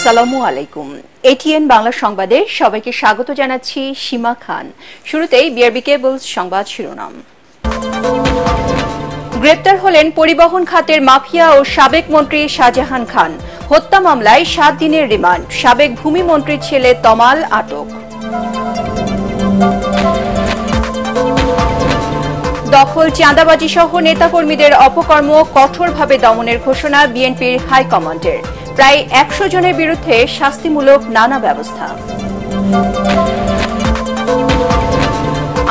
আসসালামু আলাইকুম। এটিএন বাংলা সংবাদে সবাইকে স্বাগত জানাচ্ছি সীমা খান। শুরুতেই বিআরবি কেবলস সংবাদ শিরোনাম। গ্রেপ্তার হলেন পরিবহন খাতের মাফিয়া ও সাবেক মন্ত্রী শাহজাহান খান। হত্যা মামলায় 7 দিনের রিমান্ড। সাবেক ভূমি মন্ত্রীর ছেলে তমাল আটক। দখল, চাঁদাবাজি সহ নেতাকর্মীদের অপকর্ম কঠোরভাবে দমনের ঘোষণা বিএনপির হাইকমান্ডের। প্রায় 100 জনের বিরুদ্ধে শাস্তিমূলক নানা ব্যবস্থা।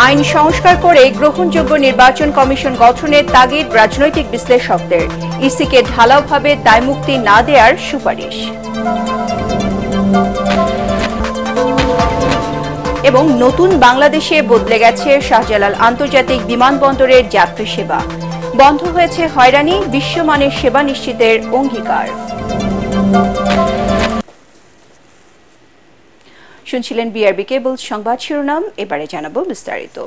আইন সংস্কার করে গ্রহণযোগ্য নির্বাচন কমিশন গঠনের তাগিদ রাজনৈতিক বিশ্লেষকদের। ইসিকে ঢালাওভাবে দায়মুক্তি না দেওয়ার সুপারিশ। এবং নতুন বাংলাদেশে বদলে গেছে শাহজালাল আন্তর্জাতিক বিমানবন্দরের যাত্রী সেবা। বন্ধ হয়েছে হয়রানি, বিশ্বমানের সেবা নিশ্চিতের অঙ্গীকার। শুনছিলেন বিআরবি কেবলস সংবাদ শিরোনাম। এবারে জানাবো বিস্তারিত।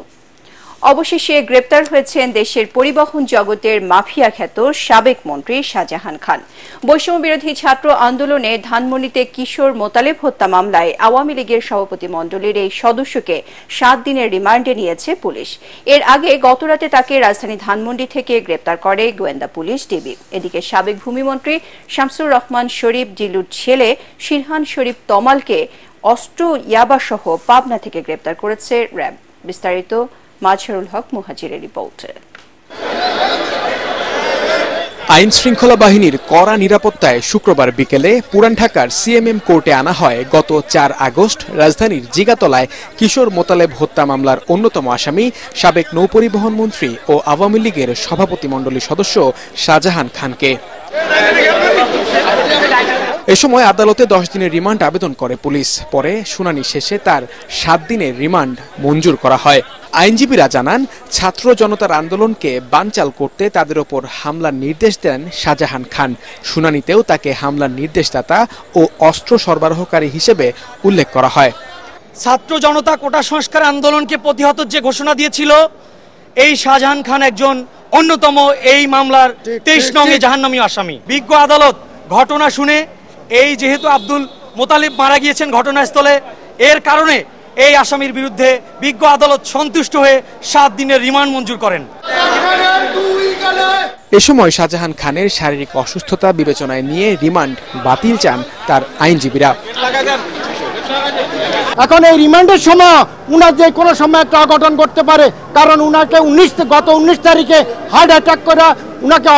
অবশেষে গ্রেপ্তার হয়েছেন দেশের পরিবহন জগতের মাফিয়া খ্যাত সাবেক মন্ত্রী শাহজাহান খান। বৈষম্য বিরোধী ছাত্র আন্দোলনে ধানমন্ডিতে কিশোর মোতালেব হত্যা মামলায় আওয়ামী লীগের সভাপতি মণ্ডলীর এই সদস্যকে 7 দিনের রিমান্ডে নিয়েছে পুলিশ। এর আগে গতরাতে তাকে রাজধানী ধানমন্ডি থেকে গ্রেপ্তার করে গোয়েন্দা পুলিশ ডিবি। এদিকে সাবেক ভূমিমন্ত্রী শামসুর রহমান শরীফ ডিলুর ছেলে শিরহান শরীফ তমালকে অস্ত্র, ইয়াবাসহ পাবনা থেকে গ্রেপ্তার করেছে র্যাব। বিস্তারিত মাজহারুল হক মুহাজিরের রিপোর্টে। আইন শৃঙ্খলা বাহিনীর কড়া নিরাপত্তায় শুক্রবার বিকেলে পুরান ঢাকার সিএমএম কোর্টে আনা হয় গত 4 আগস্ট রাজধানীর জিগাতলায় কিশোর মোতালেব হত্যা মামলার অন্যতম আসামি সাবেক নৌপরিবহন মন্ত্রী ও আওয়ামী লীগের সভাপতিমণ্ডলীর সদস্য শাহজাহান খানকে। এ সময় আদালতে 10 দিনের রিমান্ড আবেদন করে পুলিশ। পরে শুনানি শেষে তার 7 দিনের রিমান্ড মঞ্জুর করা হয়। আইনজীবীরা জানান, ছাত্র জনতার আন্দোলনকে বানচাল করতে তাদের ওপর হামলার নির্দেশ দেন শাহজাহান খান। শুনানিতেও তাকে হামলার নির্দেশদাতা ও অস্ত্র সরবরাহকারী হিসেবে উল্লেখ করা হয়। ছাত্র জনতা কোটা সংস্কার আন্দোলনকে প্রতিহত যে ঘোষণা দিয়েছিল, এই শাহজাহান খান একজন অন্যতম এই মামলার 23 নং জাহান্নামী আসামি। বিজ্ঞ আদালত ঘটনা শুনে এই যেহেতু আব্দুল মোতালিব মারা গিয়েছেন ঘটনাস্থলে, এর কারণে এই আসামির বিরুদ্ধে বিজ্ঞ আদালত সন্তুষ্ট হয়ে 7 দিনের রিমান্ড মঞ্জুর করেন। এ সময় শাহজাহান খানের শারীরিক অসুস্থতা বিবেচনায় নিয়ে রিমান্ড বাতিল চান তার আইনজীবীরা। এখন এই রিমান্ডের সময় উনার যে কোনো সময় একটা অঘটন করতে পারে, কারণ উনাকে গত 19 তারিখে হার্ট অ্যাটাক করে উনাকে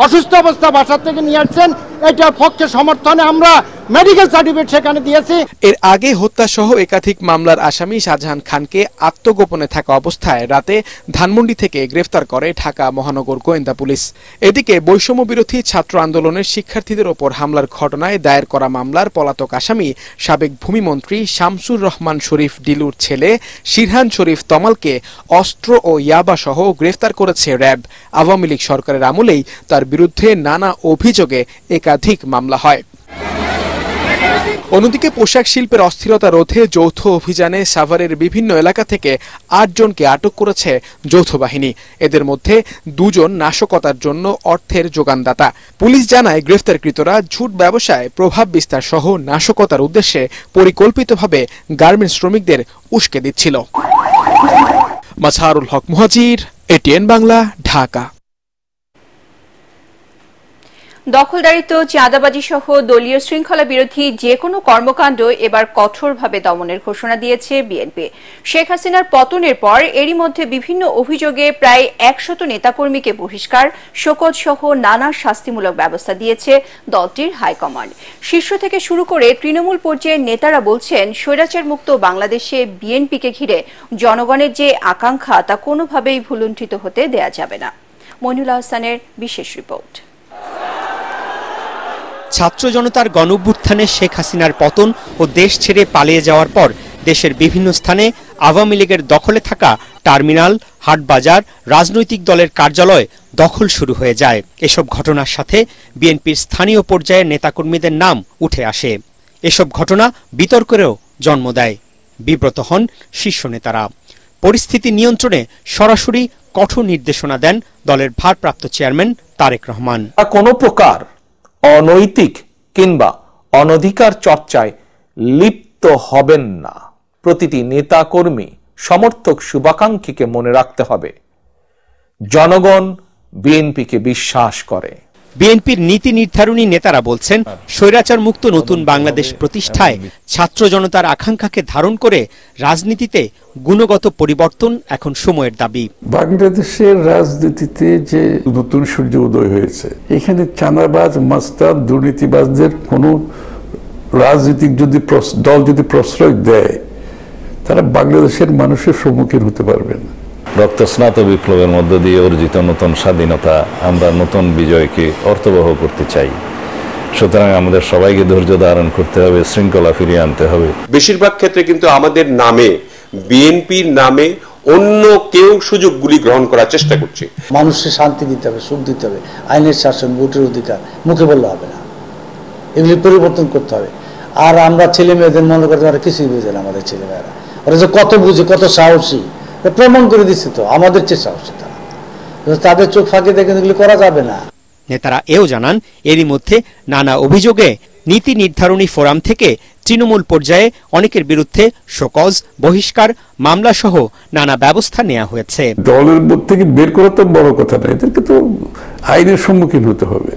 অসুস্থ অবস্থা বাসা থেকে নিয়ে আসছেন। এটার পক্ষে সমর্থনে আমরা মেডিকেল সার্টিফিকেট সেখানে দিয়েছি। এর আগে হত্যা সহ একাধিক মামলার আসামি শাহজাহান খানকে আত্মগোপনে থাকা অবস্থায় রাতে ধানমন্ডি থেকে গ্রেফতার করে ঢাকা মহানগর গোয়েন্দা পুলিশ। এদিকে বৈষম্য বিরোধী ছাত্র আন্দোলনের শিক্ষার্থীদের ওপর হামলার ঘটনায় দায়ের করা মামলার পলাতক আসামি সাবেক ভূমিমন্ত্রী শামসুর রহমান শরীফ ডিলুর ছেলে শিরহান শরীফ তমালকে অস্ত্র ও ইয়াবা সহ গ্রেফতার করেছে র্যাব। আওয়ামী লীগ সরকারের আমলেই তার বিরুদ্ধে নানা অভিযোগে একাধিক মামলা হয়। অন্যদিকে পোশাক শিল্পের অস্থিরতা রোধে যৌথ অভিযানে সাভারের বিভিন্ন এলাকা থেকে 8 জনকে আটক করেছে যৌথ বাহিনী। এদের মধ্যে 2 জন নাশকতার জন্য অর্থের যোগানদাতা। পুলিশ জানায়, গ্রেফতারকৃতরা ঝুট ব্যবসায় প্রভাব বিস্তার সহ নাশকতার উদ্দেশ্যে পরিকল্পিতভাবে গার্মেন্টস শ্রমিকদের উস্কে দিচ্ছিল। মাজহারুল হক মুহাজির, এটিএন বাংলা, ঢাকা। দখলদারিত্ব, চাঁদাবাজি সহ দলীয় শৃঙ্খলা বিরোধী যে কোনো কর্মকাণ্ড এবার কঠোরভাবে দমনের ঘোষণা দিয়েছে বিএনপি। শেখ হাসিনার পতনের পর এরই মধ্যে বিভিন্ন অভিযোগে প্রায় 100 নেতাকর্মীকে বহিষ্কার, শোকজ সহ নানা শাস্তিমূলক ব্যবস্থা দিয়েছে দলটির হাইকমান্ড। শীর্ষ থেকে শুরু করে তৃণমূল পর্যায়ের নেতারা বলছেন, স্বৈরাচার মুক্ত বাংলাদেশে বিএনপিকে ঘিরে জনগণের যে আকাঙ্ক্ষা তা কোনোভাবেই ভুলুণ্ঠিত হতে দেয়া যাবে না। মইনুল আহসানের বিশেষ রিপোর্ট। ছাত্র জনতার গণঅভ্যুত্থানে শেখ হাসিনার পতন ও দেশ ছেড়ে পালিয়ে যাওয়ার পর দেশের বিভিন্ন স্থানে আওয়ামী লীগের দখলে থাকা টার্মিনাল, হাটবাজার, রাজনৈতিক দলের কার্যালয় দখল শুরু হয়ে যায়। এসব ঘটনার সাথে বিএনপির স্থানীয় পর্যায়ের নেতাকর্মীদের নাম উঠে আসে। এসব ঘটনা বিতর্কেরও জন্ম দেয়। বিব্রত হন শীর্ষ নেতারা। পরিস্থিতি নিয়ন্ত্রণে সরাসরি কঠোর নির্দেশনা দেন দলের ভারপ্রাপ্ত চেয়ারম্যান তারেক রহমান। কোনো প্রকার অনৈতিক কিংবা অনধিকার চর্চায় লিপ্ত হবেন না। প্রতিটি নেতা কর্মী, সমর্থক, শুভাকাঙ্ক্ষীকে মনে রাখতে হবে, জনগণ বিএনপিকে বিশ্বাস করে। বিএনপির নীতি নির্ধারণী নেতারা বলছেন, স্বৈরাচার মুক্ত নতুন বাংলাদেশ প্রতিষ্ঠায় ছাত্র জনতার আকাঙ্ক্ষাকে ধারণ করে রাজনীতিতে গুণগত পরিবর্তন এখন সময়ের দাবি। বাংলাদেশের রাজনীতিতে যে নতুন সূর্য উদয় হয়েছে, এখানে চাঁদাবাজ, মাস্তান, দুর্নীতিবাজদের কোনো রাজনৈতিক দল যদি প্রশ্রয় দেয়, তারা বাংলাদেশের মানুষের সম্মুখীন হতে পারবে না। রক্তস্নাত বিপ্লবের মধ্য দিয়ে অর্জিত নতুন স্বাধীনতা, আমরা নতুন বিজয়কে অর্থবহ করতে চাই। সুতরাং আমাদের সবাইকে ধৈর্য ধারণ করতে হবে, শৃঙ্খলা ফিরিয়ে আনতে হবে। বেশিরভাগ ক্ষেত্রে কিন্তু আমাদের নামে, বিএনপির নামে অন্য কেউ সুযোগগুলি গ্রহণ করার চেষ্টা করছে। মানুষকে শান্তি দিতে হবে, সুখ দিতে হবে, আইনের শাসন, ভোটের অধিকার মুখে বললে হবে না, এগুলি পরিবর্তন করতে হবে। আর আমরা ছেলে মেয়েদের মনে করতে পারি কিছুই বুঝে না। আমাদের ছেলেমেয়েরা ওরা যে কত বুঝে, কত সাহসী, প্রমাণ করে দিচ্ছে তো আমাদের চেয়ে সাহসী তারা। তাদের চোখ ফাঁকি দেখে এগুলি করা যাবে না। নেতারা এও জানান, এরই মধ্যে নানা অভিযোগে নীতি নির্ধারণী ফোরাম থেকে তৃণমূল পর্যায়ে অনেকের বিরুদ্ধে শোকজ, বহিষ্কার, মামলা সহ নানা ব্যবস্থা নেওয়া হয়েছে। দলের মধ্যে থেকে বের করা তো বড় কথা না, এদেরকে তো আইনের সম্মুখীন হতে হবে।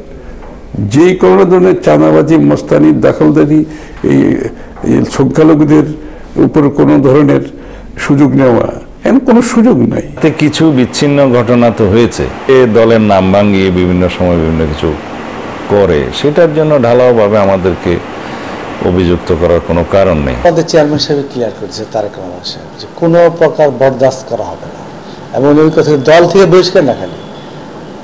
যে কোনো ধরনের চাঁদাবাজি, মস্তানি, দখলদারি, এই সংখ্যালঘুদের উপর কোনো ধরনের সুযোগ নেওয়া, এমন কোনো সুযোগ নাই। কিছু বিচ্ছিন্ন ঘটনা তো হয়েছে, এ দলের নাম ভাঙিয়ে বিভিন্ন সময় বিভিন্ন কিছু করে, সেটার জন্য ঢালাওভাবে আমাদেরকে অভিযুক্ত করার কোনো কারণ নেই। আমাদের চেয়ারম্যান সাহেব ক্লিয়ার করেছে, তারেক রহমান সাহেব, যে কোনো প্রকার বরদাস্ত করা হবে না, এবং ওই কথা দল থেকে বহিষ্কার না, খালি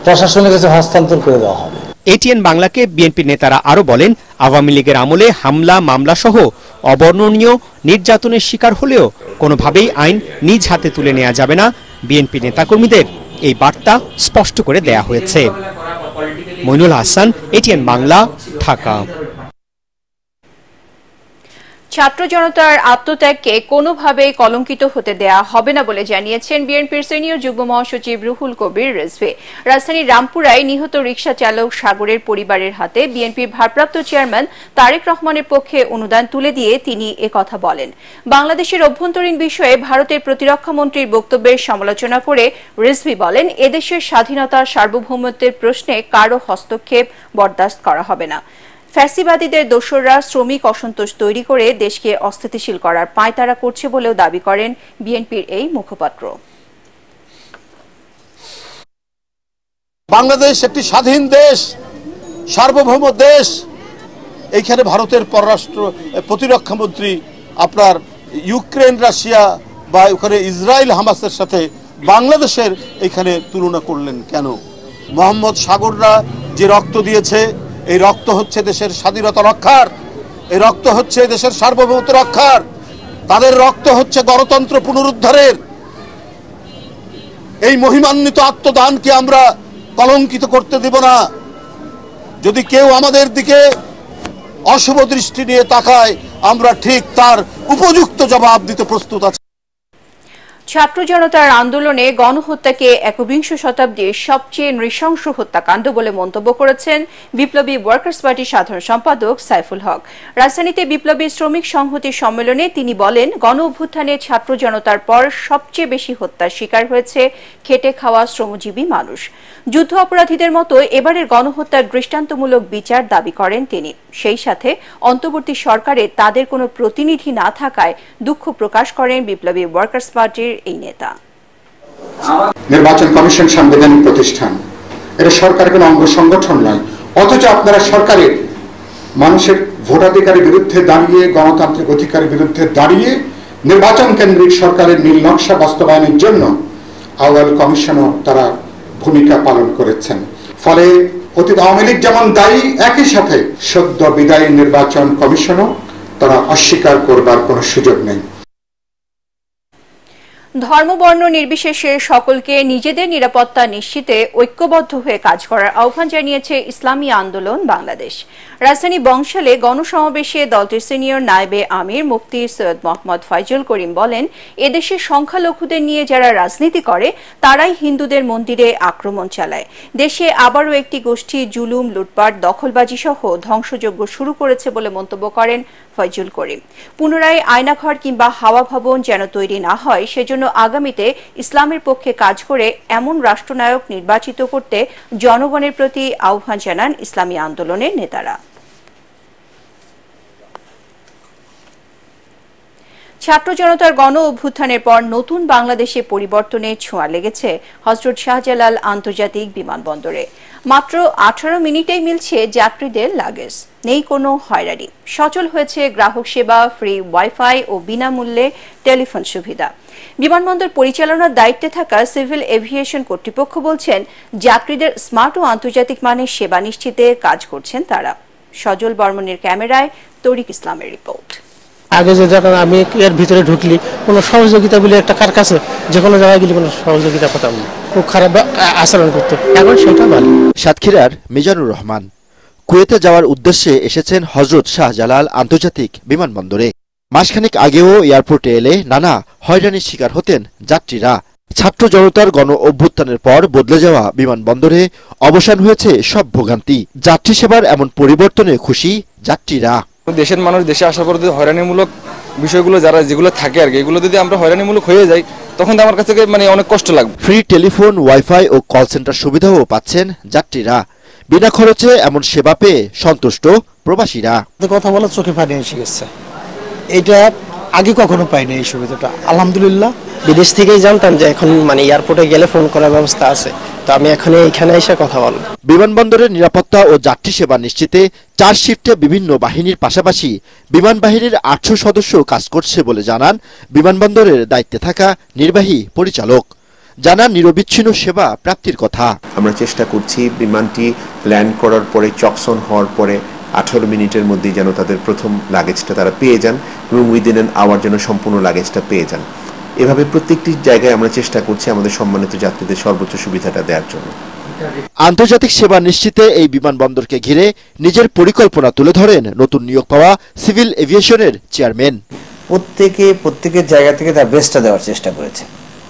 প্রশাসনের কাছে হস্তান্তর করে দেওয়া হবে। এটিএন বাংলাকে বিএনপি নেতারা আরো বলেন, আওয়ামী লীগের আমলে হামলা, মামলা সহ অবর্ণনীয় নির্যাতনের শিকার হলেও কোনোভাবেই আইন নিজ হাতে তুলে নেওয়া যাবে না। বিএনপি নেতাকর্মীদের এই বার্তা স্পষ্ট করে দেয়া হয়েছে। মইনুল হাসান, এটিএন বাংলা, ঢাকা। ছাত্র জনতার আত্মত্যাগকে কোনোভাবেই কলঙ্কিত হতে দেয়া হবে না বলে জানিয়েছেন বিএনপির সিনিয়র যুগ্ম মহাসচিব রুহুল কবির রিজভী। রাজধানীর রামপুরায় নিহত রিকশা চালক সাগরের পরিবারের হাতে বিএনপির ভারপ্রাপ্ত চেয়ারম্যান তারেক রহমানের পক্ষে অনুদান তুলে দিয়ে তিনি একথা বলেন। বাংলাদেশের অভ্যন্তরীণ বিষয়ে ভারতের প্রতিরক্ষা মন্ত্রীর বক্তব্যের সমালোচনা করে রিজভী বলেন, এদেশের স্বাধীনতা, সার্বভৌমত্বের প্রশ্নে কারো হস্তক্ষেপ বরদাস্ত করা হবে না। ফ্যাসিবাদীদের দোসররা শ্রমিক অসন্তোষ তৈরি করে দেশকে অস্থিতিশীল করার পাঁয়তারা করছে বলেও দাবি করেন বিএনপির এই মুখপাত্র। বাংলাদেশ একটি স্বাধীন দেশ, সার্বভৌম দেশ। এইখানে ভারতের প্রতিরক্ষা মন্ত্রী আপনার ইউক্রেন, রাশিয়া বা ওখানে ইসরায়েল, হামাসের সাথে বাংলাদেশের এখানে তুলনা করলেন কেন? মোহাম্মদ সাগররা যে রক্ত দিয়েছে, এই রক্ত হচ্ছে দেশের স্বাধীনতা রক্ষার, এই রক্ত হচ্ছে দেশের সার্বভৌমত্ব রক্ষার, তাদের রক্ত হচ্ছে গণতন্ত্র পুনরুদ্ধারের। এই মহিমান্বিত আত্মদানকে আমরা কলঙ্কিত করতে দেব না। যদি কেউ আমাদের দিকে অশুভ দৃষ্টি নিয়ে তাকায়, আমরা ঠিক তার উপযুক্ত জবাব দিতে প্রস্তুত আছি। ছাত্র জনতার আন্দোলনে গণহত্যাকে একবিংশ শতাব্দীর সবচেয়ে নৃশংস হত্যাকাণ্ড বলে মন্তব্য করেছেন বিপ্লবী ওয়ার্কার্স পার্টির সাধারণ সম্পাদক সাইফুল হক। রাজধানীতে বিপ্লবী শ্রমিক সংহতির সম্মেলনে তিনি বলেন, গণ অভ্যুত্থানে ছাত্র জনতার পর সবচেয়ে বেশি হত্যার শিকার হয়েছে খেটে খাওয়া শ্রমজীবী মানুষ। যুদ্ধ অপরাধীদের মতো এবারের গণহত্যার দৃষ্টান্তমূলক বিচার দাবি করেন তিনি। সেই সাথে অন্তর্বর্তী সরকারে তাদের কোনো প্রতিনিধি না থাকায় দুঃখ প্রকাশ করেন বিপ্লবী ওয়ার্কার্স পার্টির এই নেতা। নির্বাচন কমিশন সাংবিধানিক প্রতিষ্ঠান, এটা সরকারের কোনো অঙ্গ সংগঠন নয়, অথচ আপনারা সরকারের মানুষের ভোটাধিকারের বিরুদ্ধে দাঁড়িয়ে, গণতান্ত্রিক অধিকারের বিরুদ্ধে দাঁড়িয়ে নির্বাচন কেন্দ্রিক সরকারের নীল নকশা বাস্তবায়নের জন্য আউয়াল কমিশনও তারা ভূমিকা পালন করেছেন। ফলে অতীত আওয়ামী লীগ যেমন দায়ী, একই সাথে সদ্য বিদায়ী নির্বাচন কমিশনও তারা অস্বীকার করবার কোনো সুযোগ নেই। ধর্মবর্ণ নির্বিশেষে সকলকে নিজেদের নিরাপত্তা নিশ্চিতে ঐক্যবদ্ধ হয়ে কাজ করার আহ্বান জানিয়েছে ইসলামী আন্দোলন বাংলাদেশ। রাজধানী বংশালে গণসমাবেশে দলটির সিনিয়র নায়েবে আমির মুফতি সৈয়দ মোহাম্মদ ফয়জুল করিম বলেন, এদেশে সংখ্যালঘুদের নিয়ে যারা রাজনীতি করে তারাই হিন্দুদের মন্দিরে আক্রমণ চালায়। দেশে আবারও একটি গোষ্ঠী জুলুম, লুটপাট, দখলবাজি সহ ধ্বংসযজ্ঞ শুরু করেছে বলে মন্তব্য করেন ফয়জুল করিম। পুনরায় আয়নাঘর কিংবা হাওয়া ভবন যেন তৈরি না হয় সেজন্য আগামীতে ইসলামের পক্ষে কাজ করে এমন রাষ্ট্রনায়ক নির্বাচিত করতে জনগণের প্রতি আহ্বান জানান ইসলামী আন্দোলনের নেতারা। ছাত্র জনতার গণ অভ্যুত্থানের পর নতুন বাংলাদেশে পরিবর্তনের ছোঁয়া লেগেছে হযরত শাহজালাল আন্তর্জাতিক বিমানবন্দরে। মাত্র 18 মিনিটেই মিলছে যাত্রীদের লাগেজ, নেই কোনো হয়রানি। সচল হয়েছে গ্রাহক সেবা, ফ্রি ওয়াইফাই ও বিনামূল্যে টেলিফোন সুবিধা। বিমানবন্দর পরিচালনার দায়িত্বে থাকা সিভিল এভিয়েশন কর্তৃপক্ষ বলছেন, যাত্রীদের স্মার্ট ও আন্তর্জাতিক মানের সেবা নিশ্চিতে কাজ করছেন তারা। সজল বর্মনের ক্যামেরায় তরিক ইসলামের রিপোর্ট। আগে যে যখন আমি এর ভিতরে ঢুকলি কোনো সহযোগিতা বলে একটা কার কাছে যে কোনো জায়গায় গেলে কোনো সহযোগিতা পেতাম না, খুব খারাপ আচরণ করতো, এখন সেটা ভালো। সাতক্ষীরার মিজানুর রহমান কুয়েতে যাওয়ার উদ্দেশ্যে এসেছেন হযরত শাহজালাল আন্তর্জাতিক বিমানবন্দরে। মাসখানেক আগেও এয়ারপোর্টে এলে নানা হয়রানির শিকার হতেন যাত্রীরা। ছাত্র জনতার গণ অভ্যুত্থানের পর বদলে যাওয়া বিমানবন্দরে অবসান হয়েছে সব ভোগান্তি। যাত্রী সেবার এমন পরিবর্তনে খুশি যাত্রীরা। দেশের মানুষ দেশে আসার পর যদি হয়রানিমূলক বিষয়গুলো যেগুলো থাকে আর কি, এগুলো যদি আমরা হয়রানিমূলক হয়ে যাই তখন তো আমার কাছে অনেক কষ্ট লাগবে। ফ্রি টেলিফোন, ওয়াইফাই ও কল সেন্টার সুবিধাও পাচ্ছেন যাত্রীরা। বিনা খরচে এমন সেবা পেয়ে সন্তুষ্ট প্রবাসীরা। কথা বলা চোখে পানি এসে গেছে, এটা আগে কখনো পাইনি এই সুবিধাটা, আলহামদুলিল্লাহ। বিদেশ থেকেই জানতাম যে এখন এয়ারপোর্টে গেলে ফোন করার ব্যবস্থা আছে, তো আমি এখন এখানে এসে কথা বলবো। বিমানবন্দরের নিরাপত্তা ও যাত্রী সেবা নিশ্চিতে 4 শিফটে বিভিন্ন বাহিনীর পাশাপাশি বিমান বাহিনীর 800 সদস্য কাজ করছে বলে জানান বিমানবন্দরের দায়িত্বে থাকা নির্বাহী পরিচালক। জানান নিরবিচ্ছিন্ন সেবা প্রাপ্তির কথা। আমরা চেষ্টা করছি বিমানটি ল্যান্ড করার পরে চকসন হওয়ার পরে 18 মিনিটের মধ্যে যেন তাদের প্রথম লাগেজটা তারা পেয়ে যান এবং উইদিন অ্যান আওয়ার যেন সম্পূর্ণ লাগেজটা পেয়ে যান। এভাবে প্রত্যেকটি জায়গায় আমরা চেষ্টা করছি আমাদের সম্মানিত যাত্রীদের সর্বোচ্চ সুবিধাটা দেওয়ার জন্য। আন্তর্জাতিক সেবা নিশ্চিতে এই বিমানবন্দরকে ঘিরে নিজের পরিকল্পনা তুলে ধরেন নতুন নিয়োগ পাওয়া সিভিল এভিয়েশনের চেয়ারম্যান। প্রত্যেকের জায়গা থেকে তার বেস্টটা দেওয়ার চেষ্টা করেছে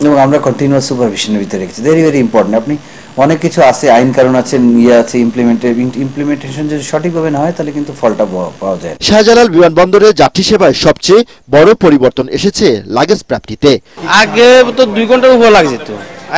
এবং আমরা কন্টিনিউয়াস সুপারভিশনের ভিতরে রেখেছি। Very important. আপনি অনেক কিছু আছে, আইন কারণ আছে, আছে, ইমপ্লিমেন্টেশন যদি সঠিকভাবে না হয় তাহলে কিন্তু ফলটা পাওয়া যায়। শাহজালাল বিমানবন্দরে যাত্রী সেবায় সবচেয়ে বড় পরিবর্তন এসেছে লাগেজ প্রাপ্তিতে। আগে তো 2 ঘন্টার উপর লাগে যেত,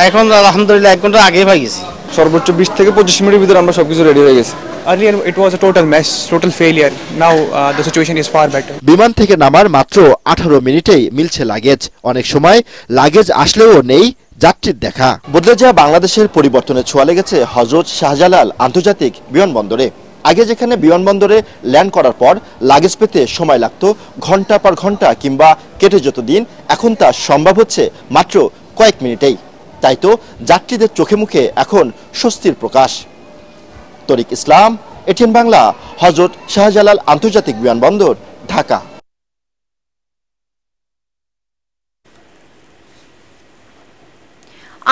এখন আলহামদুলিল্লাহ 1 ঘন্টা আগে পাই গেছি। সর্বোচ্চ 20 থেকে 25 মিনিটের ভিতরে আমরা সবকিছু রেডি হয়ে গেছি। Earlier it was a total mess, total failure. Now the situation is far better. বিমান থেকে নামার মাত্র 18 মিনিটেই মিলছে লাগেজ। অনেক সময় লাগেজ আসলেও নেই যাত্রীর দেখা। বদলে যাওয়া বাংলাদেশের পরিবর্তনে ছোঁয়া লেগেছে হযরত শাহজালাল আন্তর্জাতিক বিমানবন্দরে। আগে যেখানে বিমানবন্দরে ল্যান্ড করার পর লাগেজ পেতে সময় লাগতো ঘন্টা পর ঘন্টা কিংবা কেটে যেত দিন, এখন তা সম্ভব হচ্ছে মাত্র কয়েক মিনিটেই। তাই তো যাত্রীদের চোখে মুখে এখন স্বস্তির প্রকাশ। তরিক ইসলাম, এটিএন বাংলা, হযরত শাহজালাল আন্তর্জাতিক বিমানবন্দর, ঢাকা।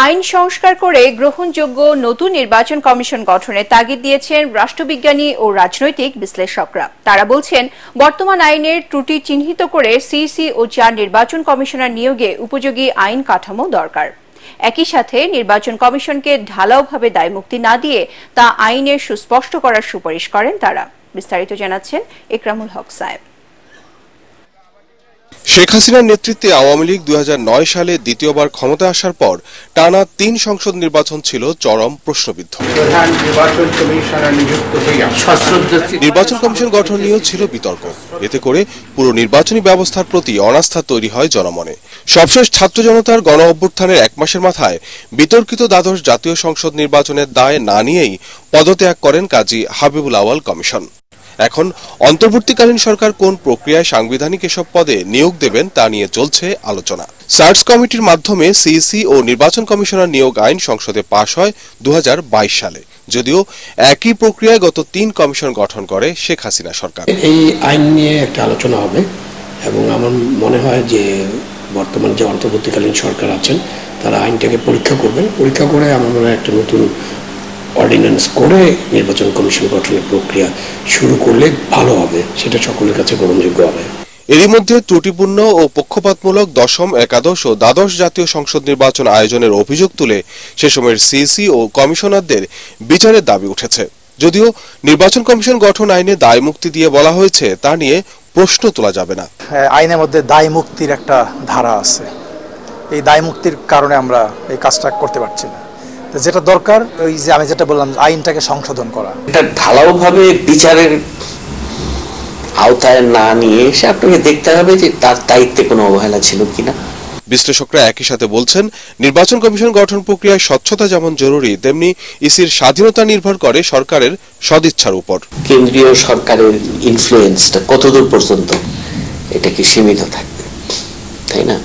আইন সংস্কার করে গ্রহণযোগ্য নতুন নির্বাচন কমিশন গঠনের তাগিদ দিয়েছেন রাষ্ট্রবিজ্ঞানী ও রাজনৈতিক বিশ্লেষকরা। তারা বলছেন, বর্তমান আইনের ত্রুটি চিহ্নিত করে সিইসি ও 4 নির্বাচন কমিশনার নিয়োগে উপযোগী আইন কাঠামো দরকার। একই সাথে নির্বাচন কমিশনকে ঢালাওভাবে দায়মুক্তি না দিয়ে তা আইনে সুস্পষ্ট করার সুপারিশ করেন তারা। বিস্তারিত জানাচ্ছেন ইকরামুল হক সাহেব। শেখ হাসিনার নেতৃত্বে আওয়ামী লীগ 2009 সালে দ্বিতীয়বার ক্ষমতায় আসার পর টানা 3 সংসদ নির্বাচন ছিল চরম প্রশ্নবিদ্ধ। নির্বাচন কমিশন গঠন নিয়েও ছিল বিতর্ক। এতে করে পুরো নির্বাচনী ব্যবস্থার প্রতি অনাস্থা তৈরি হয় জনমনে। সবশেষ ছাত্র জনতার গণ অভ্যুত্থানের 1 মাসের মাথায় বিতর্কিত দ্বাদশ জাতীয় সংসদ নির্বাচনের দায় না নিয়েই পদত্যাগ করেন কাজী হাবিবুল আওয়াল কমিশন। এখন অন্তর্বর্তীকালীন সরকার কোন প্রক্রিয়ায় সাংবিধানিক এসব পদে নিয়োগ দেবেন তা নিয়ে চলছে আলোচনা। সার্চ কমিটির মাধ্যমে সিইসি ও নির্বাচন কমিশনার নিয়োগ আইন সংসদে পাশ হয় 2022 সালে। যদিও একই প্রক্রিয়ায় গত 3 কমিশন গঠন করে শেখ হাসিনা সরকার। এই আইন নিয়ে একটা আলোচনা হবে এবং আমার মনে হয় যে বর্তমান যে অন্তর্বর্তীকালীন সরকার আছেন তারা আইনটাকে পরীক্ষা করবেন, পরীক্ষা করে আমার মনে হয় একটা নতুন অর্ডিন্যান্স করে নির্বাচন কমিশন গঠনের প্রক্রিয়া শুরু করলে ভালো হবে, সেটা সকলের কাছে গ্রহণযোগ্য হবে। এরই মধ্যে ত্রুটিপূর্ণ ও পক্ষপাতমূলক দশম, একাদশ ও দ্বাদশ জাতীয় সংসদ নির্বাচন আয়োজনের অভিযোগ তুলে সে সময়ের সিইসি ও কমিশনারদের বিচারের দাবি উঠেছে। যদিও নির্বাচন কমিশন গঠন আইনে দায় মুক্তি দিয়ে বলা হয়েছে তা নিয়ে প্রশ্ন তোলা যাবে না। আইনের মধ্যে দায় মুক্তির একটা ধারা আছে, এই দায় মুক্তির কারণে আমরা এই কাজটা করতে পারছি না। যেটা দরকার ওই যে আমি যেটা বললাম আইনটাকে সংশোধন করা, এটা ঢালাওভাবে বিচারের আওতায় না নিয়ে এসে আপনাকে দেখতে হবে যে তার দায়িত্বে কোনো অবহেলা ছিল কিনা। বিশ্লেষকরা একই সাথে বলছেন, নির্বাচন কমিশন গঠন প্রক্রিয়ায় স্বচ্ছতা যেমন জরুরি, তেমনি ইসির স্বাধীনতা নির্ভর করে সরকারের সদিচ্ছার উপর। কেন্দ্রীয় সরকারের ইনফ্লুয়েন্সটা কতদূর পর্যন্ত এটা কি সীমিত থাকবে, তাই না?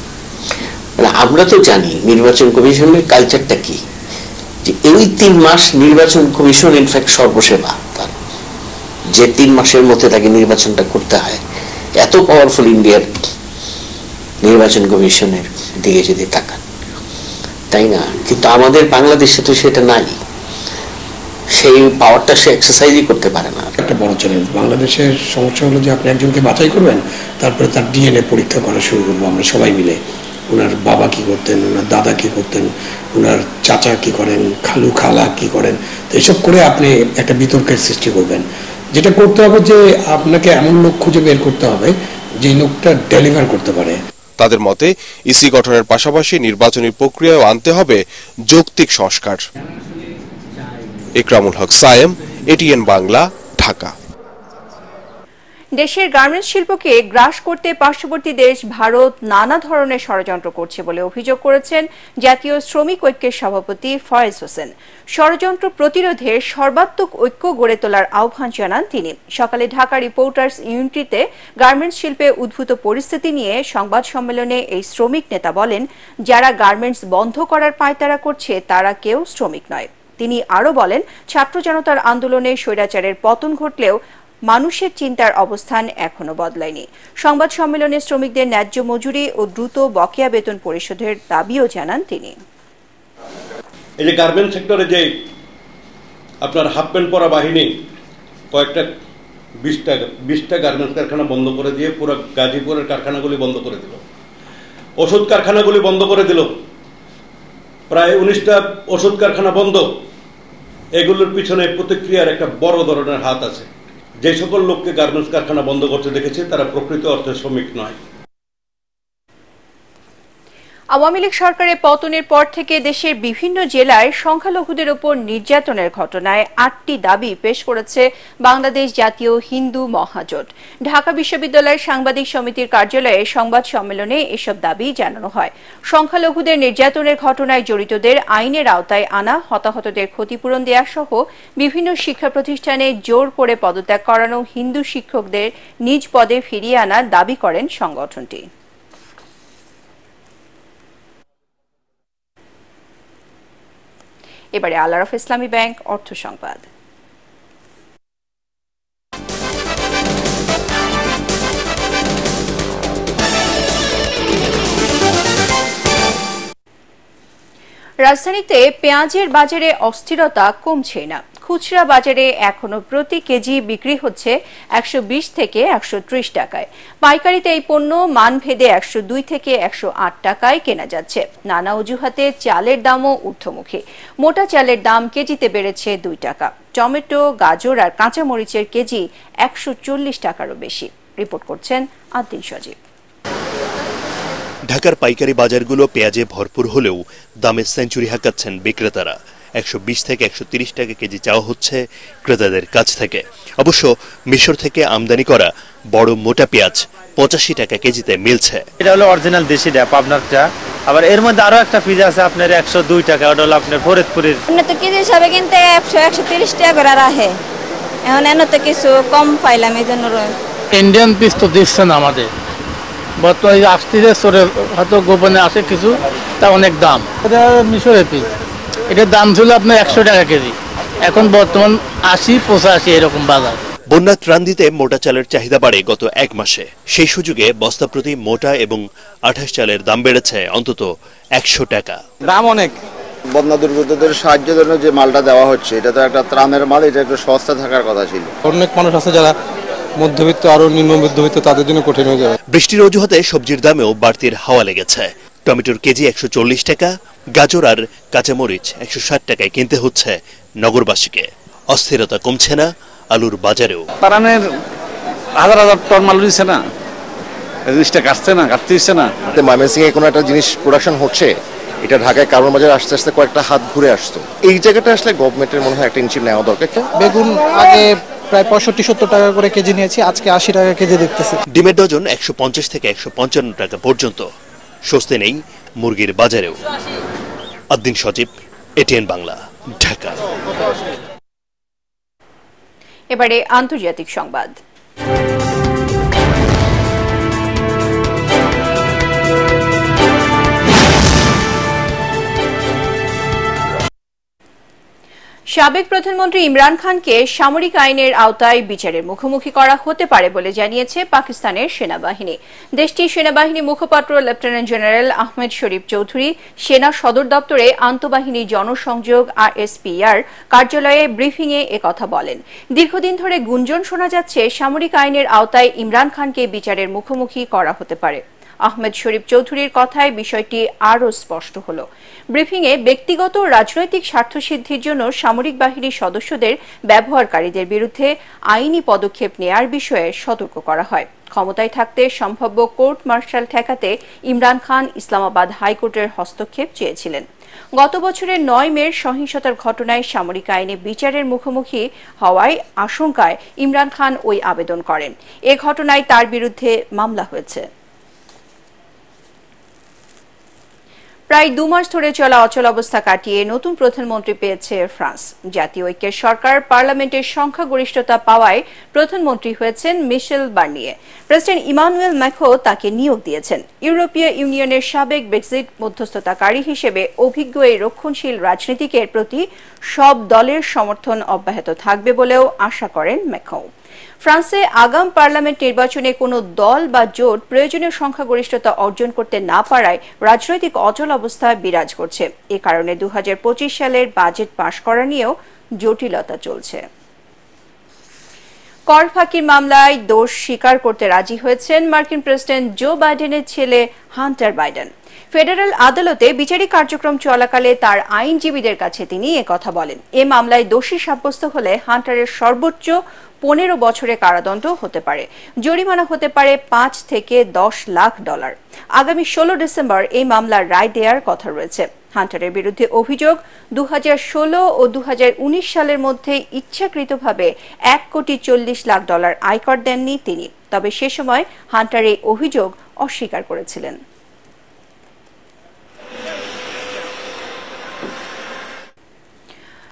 মানে আমরা তো জানি নির্বাচন কমিশনের কালচারটা কি, যে এই 3 মাস নির্বাচন কমিশন ইনফ্যাক্ট সর্বসেবা, যে 3 মাসের মধ্যে তাকে নির্বাচনটা করতে হয়। এত পাওয়ারফুল ইন্ডিয়ার নির্বাচন কমিশনের দিকে যদি তাকান, তাই না? কিন্তু আমাদের বাংলাদেশে তো সেটা নাই, সেই পাওয়ারটা সে এক্সারসাইজই করতে পারে না। একটা বড় চ্যালেঞ্জ বাংলাদেশের সমস্যা হলো যে আপনি একজনকে বাছাই করবেন, তারপরে তার ডিএনএ পরীক্ষা করা শুরু করবো আমরা সবাই মিলে। ওনার বাবা কি করতেন, ওনার দাদা কি করতেন, ওনার চাচা কি করেন, খালু খালা কি করেন, তো এইসব করে আপনি একটা বিতর্কের সৃষ্টি করবেন। যেটা করতে হবে যে আপনাকে এমন লোক খুঁজে বের করতে হবে যে লোকটা ডেলিভার করতে পারে। তাদের মতে ইসি গঠনের পাশাপাশি নির্বাচনী প্রক্রিয়াও আনতে হবে যৌক্তিক সংস্কার। ইকরামুল হক সায়েম, এটিএন বাংলা, ঢাকা। দেশের গার্মেন্টস শিল্পকে গ্রাস করতে পার্শ্ববর্তী দেশ ভারত নানা ধরনের ষড়যন্ত্র করছে বলে অভিযোগ করেছেন জাতীয় শ্রমিক ঐক্যের সভাপতি ফয়েজ হোসেন। ষড়যন্ত্র প্রতিরোধে সর্বাত্মক ঐক্য গড়ে তোলার আহ্বান জানান তিনি। সকালে ঢাকা রিপোর্টার্স ইউনিটিতে গার্মেন্টস শিল্পে উদ্ভূত পরিস্থিতি নিয়ে সংবাদ সম্মেলনে এই শ্রমিক নেতা বলেন, যারা গার্মেন্টস বন্ধ করার পায়তারা করছে তারা কেউ শ্রমিক নয়। তিনি আরও বলেন, ছাত্র জনতার আন্দোলনে স্বৈরাচারের পতন ঘটলেও মানুষের চিন্তার অবস্থান এখনো বদলায়নি। সংবাদ সম্মেলনে শ্রমিকদের ন্যায্য মজুরি ও দ্রুত বকেয়া বেতন পরিশোধের দাবিও জানান তিনি। এই যে গার্মেন্টস সেক্টরে যে আপনার হাফ প্যান্ট পরা বাহিনী কয়েকটা 20টা গার্মেন্টস কারখানা বন্ধ করে দিয়ে পুরো গাজীপুরের কারখানাগুলি বন্ধ করে দিল, ওষুধ কারখানাগুলি বন্ধ করে দিল, প্রায় 19টা ওষুধ কারখানা বন্ধ। এগুলোর পিছনে প্রতিক্রিয়ার একটা বড় ধরনের হাত আছে। যে সকল লোককে গার্মেন্টস কারখানা বন্ধ করতে দেখেছে তারা প্রকৃত অর্থে শ্রমিক নয়। আওয়ামী লীগ সরকারের পতনের পর থেকে দেশের বিভিন্ন জেলায় সংখ্যালঘুদের উপর নির্যাতনের ঘটনায় 8টি দাবি পেশ করেছে বাংলাদেশ জাতীয় হিন্দু মহাজোট। ঢাকা বিশ্ববিদ্যালয়ের সাংবাদিক সমিতির কার্যালয়ে সংবাদ সম্মেলনে এসব দাবি জানানো হয়। সংখ্যালঘুদের নির্যাতনের ঘটনায় জড়িতদের আইনের আওতায় আনা, হতাহতদের ক্ষতিপূরণ দেয়া সহ বিভিন্ন শিক্ষা প্রতিষ্ঠানে জোর করে পদত্যাগ করানো, হিন্দু শিক্ষকদের নিজ পদে ফিরিয়ে আনার দাবি করেন সংগঠনটি। এবারে আল আরাফা ইসলামী ব্যাংক অর্থ সংবাদ। রাজধানীতে পেঁয়াজের বাজারে অস্থিরতা কমছে না। খুচরা বাজারে এখনো প্রতি কেজি বিক্রি হচ্ছে 120 থেকে 130 টাকায়। পাইকারিতে এই পণ্য মানভেদে 102 থেকে 108 টাকায় কেনা যাচ্ছে। নানা অজুহাতে চালের দামও ঊর্ধ্বমুখী। মোটা চালের দাম কেজিতে বেড়েছে 2 টাকা। টমেটো, গাজর আর কাঁচামরিচের কেজি 140 টাকারও বেশি। রিপোর্ট করছেন আদ্দিন সজীব। ঢাকার পাইকারি বাজারগুলো পেঁয়াজে ভরপুর হলেও দামে সেঞ্চুরি হাঁকাচ্ছেন বিক্রেতারা। 120 থেকে 130 টাকা কেজি চাওয়া হচ্ছে ক্রেতাদের কাছ থেকে। অবশ্য মিশর থেকে আমদানি করা বড় মোটা পেঁয়াজ 85 টাকা কেজিতে মিলছে। এটা হলো অরিজিনাল দেশি ড্যাপ আপনারটা। আবার এর মধ্যে আরো একটা পিস আছে আপনার 102 টাকা, ওটা হলো আপনার ফরিদপুরের। তো কেজি হিসাবে কিনতে 100-130 টাকা করে রাখে। এখন এনে তো কিছু কম পাইলাম, এই জন্য। ইন্ডিয়ান পিস তো দিচ্ছে না আমাদের, বর্তমানে আসতেছে সরে হয়তো গোপনে আসে কিছু, তা অনেক দাম। এটা মিশরের পিস, এটার দাম ছিল আপনার 100 টাকা কেজি, এখন বর্তমান 80-85 এরকম বাজার। বন্যা ত্রাণ দিতে মোটা চালের চাহিদা বাড়ে গত 1 মাসে। সেই সুযোগে বস্তা প্রতি মোটা এবং 28 চালের দাম বেড়েছে অন্তত 100 টাকা। দাম অনেক। বন্যা দুর্গতদের সাহায্যের জন্য যে মালটা দেওয়া হচ্ছে এটা তো একটা ত্রাণের মাল, এটা একটু সস্তা থাকার কথা ছিল। অনেক মানুষ আছে যারা মধ্যবিত্ত, আরো নিম্ন মধ্যবিত্ত, তাদের জন্য কঠিন হয়ে যাবে। বৃষ্টির অজুহাতে সবজির দামেও বাড়তির হাওয়া লেগেছে। টমেটোর কেজি 140 টাকা, গাজর আর কাঁচামরিচ 160 টাকায় কিনতে হচ্ছে নগরবাসীকে। অস্থিরতা কমছে না আলুর বাজারেও। পারানের হাজার হাজার টন মাল দিচ্ছে না, জিনিসটা কাটছে না, কাটতে দিচ্ছে না। ময়মনসিংহে কোনো একটা জিনিস প্রোডাকশন হচ্ছে, এটা ঢাকায় কারণ বাজার আস্তে আস্তে কয়েকটা হাত ঘুরে আসতো। এই জায়গাটা আসলে গভর্নমেন্টের মনে হয় একটা ইনিশিয়েটিভ নেওয়া দরকার। বেগুন আগে প্রায় 65-70 টাকা করে কেজি নিয়েছি, আজকে 80 টাকা কেজি দেখতেছি। ডিমের ডজন 150 থেকে 155 টাকা পর্যন্ত। স্বস্তি নেই মুরগির বাজারেও। আদ্দিন সজীব, এটিএন বাংলা, ঢাকা। এবারে আন্তর্জাতিক সংবাদ। সাবেক প্রধানমন্ত্রী ইমরান খানকে সামরিক আইনের আওতায় বিচারের মুখোমুখি করা হতে পারে বলে জানিয়েছে পাকিস্তানের সেনাবাহিনী। দেশটির সেনাবাহিনী মুখপাত্র লেফটেন্যান্ট জেনারেল আহমেদ শরীফ চৌধুরী সেনা সদর দপ্তরে আন্তঃবাহিনী জনসংযোগ RSPR কার্যালয়ে ব্রিফিংয়ে একথা বলেন। দীর্ঘদিন ধরে গুঞ্জন শোনা যাচ্ছে সামরিক আইনের আওতায় ইমরান খানকে বিচারের মুখোমুখি করা হতে পারে। আহমেদ শরীফ চৌধুরীর কথায় বিষয়টি আরও স্পষ্ট হল। ব্রিফিংয়ে ব্যক্তিগত রাজনৈতিক স্বার্থসিদ্ধির জন্য সামরিক বাহিনীর সদস্যদের ব্যবহারকারীদের বিরুদ্ধে আইনি পদক্ষেপ নেয়ার বিষয়ে সতর্ক করা হয়। ক্ষমতায় থাকতে সম্ভাব্য কোর্ট মার্শাল ঠেকাতে ইমরান খান ইসলামাবাদ হাইকোর্টের হস্তক্ষেপ চেয়েছিলেন। গত বছরের 9 মে সহিংসতার ঘটনায় সামরিক আইনে বিচারের মুখোমুখি হওয়ায় আশঙ্কায় ইমরান খান ওই আবেদন করেন। এ ঘটনায় তার বিরুদ্ধে মামলা হয়েছে। প্রায় 2 মাস ধরে চলা অচল অবস্থা কাটিয়ে নতুন প্রধানমন্ত্রী পেয়েছে ফ্রান্স। জাতীয় ঐক্যের সরকার পার্লামেন্টের সংখ্যাগরিষ্ঠতা পাওয়ায় প্রধানমন্ত্রী হয়েছেন মিশেল বার্নিয়ে। প্রেসিডেন্ট ইমানুয়েল ম্যাক্রো তাকে নিয়োগ দিয়েছেন। ইউরোপীয় ইউনিয়নের সাবেক ব্রেক্সিট মধ্যস্থতাকারী হিসেবে অভিজ্ঞ এই রক্ষণশীল রাজনীতিকের প্রতি সব দলের সমর্থন অব্যাহত থাকবে বলেও আশা করেন ম্যাক্রো। ফ্রান্সে আগাম পার্লামেন্ট নির্বাচনে কোনো দল বা জোট প্রয়োজনীয় সংখ্যাগরিষ্ঠতা অর্জন করতে না পারায় রাজনৈতিক অচল অবস্থা বিরাজ করছে। এ কারণে 2025 সালের বাজেট পাশ করা নিয়েও জটিলতা চলছে। কর ফাঁকির মামলায় দোষ স্বীকার করতে রাজি হয়েছেন মার্কিন প্রেসিডেন্ট জো বাইডেনের ছেলে হান্টার বাইডেন। ফেডারেল আদালতে বিচারিক কার্যক্রম চলাকালে তার আইনজীবীদের কাছে তিনি একথা বলেন। এ মামলায় দোষী সাব্যস্ত হলে হান্টারের সর্বোচ্চ 15 বছরের কারাদণ্ড হতে পারে, জরিমানা হতে পারে $5 থেকে $10 লাখ। আগামী 16 ডিসেম্বর এই মামলার রায় দেওয়ার কথা রয়েছে। হান্টারের বিরুদ্ধে অভিযোগ 2016 ও 2019 সালের মধ্যে ইচ্ছাকৃতভাবে $1.40 লাখ আয়কর দেননি তিনি। তবে সে সময় হান্টার এই অভিযোগ অস্বীকার করেছিলেন।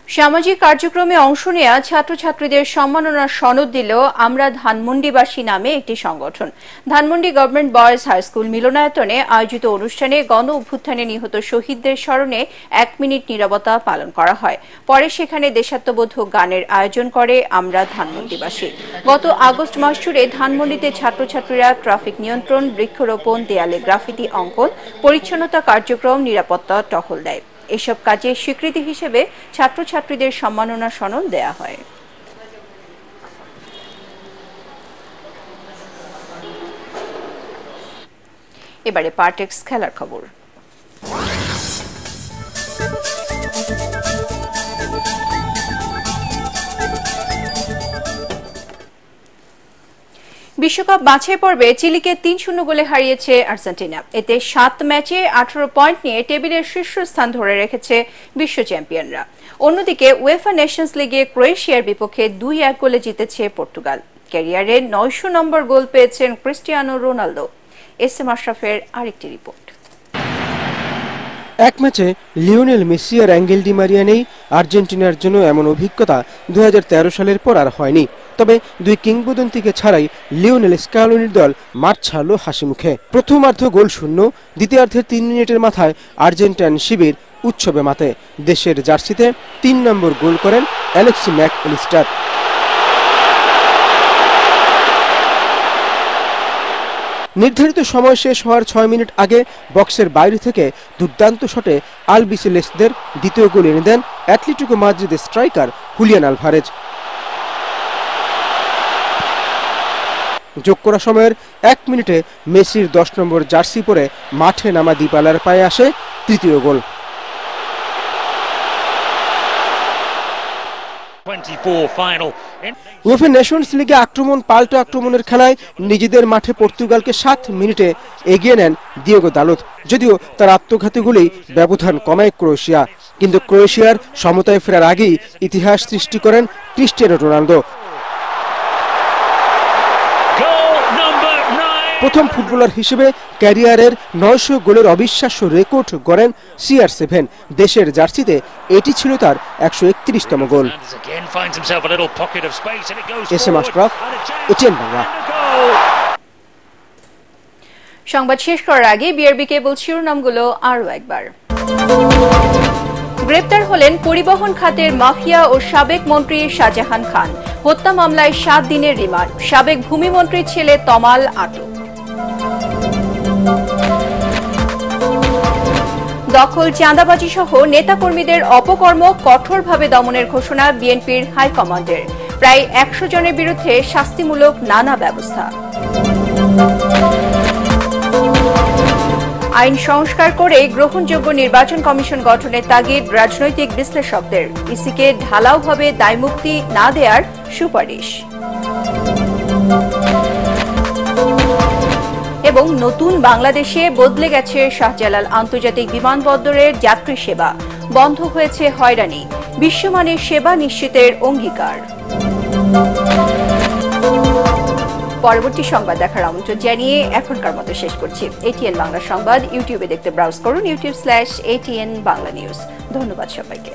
সামাজিক কার্যক্রমে অংশ নেয়া ছাত্রছাত্রীদের সম্মাননা সনদ দিল আমরা ধানমন্ডিবাসী নামে একটি সংগঠন। Dhanmondi government boys high school মিলনায়তনে আয়োজিত অনুষ্ঠানে গণ অভ্যুত্থানে নিহত শহীদদের স্মরণে 1 মিনিট নীরবতা পালন করা হয়। পরে সেখানে দেশাত্মবোধক গানের আয়োজন করে আমরা ধানমন্ডিবাসী। গত আগস্ট মাস জুড়ে ধানমন্ডিতে ছাত্রছাত্রীরা ট্রাফিক নিয়ন্ত্রণ, বৃক্ষরোপণ, দেয়ালে গ্রাফিতি অঙ্কন, পরিচ্ছন্নতা কার্যক্রম, নিরাপত্তা টহল দেয়। এসব কাজে স্বীকৃতি হিসেবে ছাত্রছাত্রীদের সম্মাননা সনদ দেয়া হয়। এবারে পার্টেক্স খেলার খবর। বিশ্বকাপ বাছাই পর্বে চিলিকে 3-0 গোলে হারিয়েছে আর্জেন্টিনা। এতে 7 ম্যাচে 18 পয়েন্ট নিয়ে টেবিলের শীর্ষস্থান ধরে রেখেছে বিশ্ব চ্যাম্পিয়নরা। অন্যদিকে উয়েফা নেশনস লিগে ক্রোয়েশিয়ার বিপক্ষে 2-1 গোলে জিতেছে পর্তুগাল। ক্যারিয়ারে 900 নম্বর গোল পেয়েছেন ক্রিস্টিয়ানো রোনালদো। এসএম আশরাফের আরেকটি রিপোর্ট। এক ম্যাচে লিওনেল মেসি আর অ্যাঙ্গেল ডি মারিয়া নেই আর্জেন্টিনার জন্য এমন অভিজ্ঞতা 2013 সালের পর আর হয়নি। তবে দুই কিংবদন্তিকে ছাড়াই লিওনেল স্ক্যালোনির দল মাঠ ছাড়ল হাসি মুখে। প্রথমার্ধ গোল শূন্য, দ্বিতীয়ার্ধের 3 মিনিটের মাথায় আর্জেন্টাইন শিবির উৎসবে মাতে। দেশের জার্সিতে 3 নম্বর গোল করেন অ্যালেক্সি ম্যাক অ্যালিস্টার। নির্ধারিত সময় শেষ হওয়ার 6 মিনিট আগে বক্সের বাইরে থেকে দুর্দান্ত শটে আলবিসেলেস্তেদের দ্বিতীয় গোল এনে দেন অ্যাটলেটিকো মাদ্রিদের স্ট্রাইকার হুলিয়ান আলভারেজ। যোগ করা সময়ের 1 মিনিটে মেসির 10 নম্বর জার্সি পরে মাঠে নামা দিবালার পায়ে আসে তৃতীয় গোল। উয়েফা নেশনস লিগে আক্রমণ পাল্টা আক্রমণের খেলায় নিজেদের মাঠে পর্তুগালকে 7 মিনিটে এগিয়ে নেন দিয়েগো দালোত। যদিও তার আত্মঘাতী গোলেই ব্যবধান কমায় ক্রোয়েশিয়া, কিন্তু ক্রোয়েশিয়ার সমতায় ফেরার আগেই ইতিহাস সৃষ্টি করেন ক্রিস্টিয়ানো রোনালদো। প্রথম ফুটবলার হিসেবে ক্যারিয়ারের 900 গোলের অবিশ্বাস্য রেকর্ড গড়েন CR7। দেশের জার্সিতে এটি ছিল তার 131তম গোল। SM Ashraf, ATN Bangla. সংবাদ শেষ করার আগে বিআরবি কেবল শিরোনামগুলো আরও একবার। গ্রেপ্তার হলেন পরিবহন খাতের মাফিয়া ও সাবেক মন্ত্রী শাহজাহান খান। হত্যা মামলায় 7 দিনের রিমান্ড। সাবেক ভূমিমন্ত্রীর ছেলে তমাল আটক। দখল, চাঁদাবাজি সহ নেতাকর্মীদের অপকর্ম কঠোরভাবে দমনের ঘোষণা বিএনপির হাইকমান্ডের। প্রায় 100 জনের বিরুদ্ধে শাস্তিমূলক নানা ব্যবস্থা। আইন সংস্কার করে গ্রহণযোগ্য নির্বাচন কমিশন গঠনের তাগিদ রাজনৈতিক বিশ্লেষকদের। ইসিকে ঢালাওভাবে দায়মুক্তি না দেওয়ার সুপারিশ। এবং নতুন বাংলাদেশে বদলে গেছে শাহজালাল আন্তর্জাতিক বিমানবন্দরের যাত্রী সেবা। বন্ধ হয়েছে হয়রানি। বিশ্বমানের সেবা নিশ্চিতের অঙ্গীকার। পরবর্তী সংবাদ দেখার আমন্ত্রণ জানিয়ে এখনকার মতো শেষ করছি। এটিএন বাংলা সংবাদ ইউটিউবে দেখতে ব্রাউজ করুন youtube.com/ATN বাংলা নিউজ। ধন্যবাদ সবাইকে।